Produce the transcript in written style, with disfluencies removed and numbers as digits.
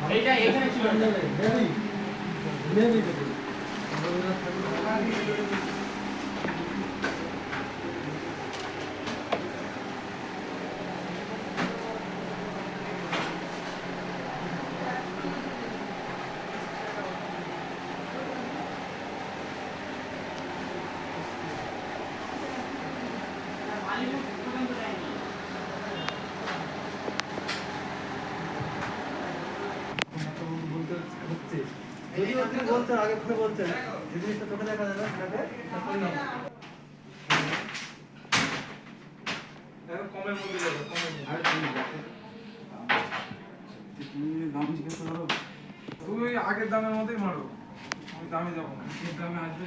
এইটা এখানে ছিল যদি আপনি বলছেন আগে ফোনে বলছেন যে জিনিসটা চোখে দেখা যাবে সেটাকে কমের মধ্যে যাবে তুমি দাম জিজ্ঞেস করো তুই আগের দামের মধ্যেই মারো আমি দামে যাবো না দামে আসবে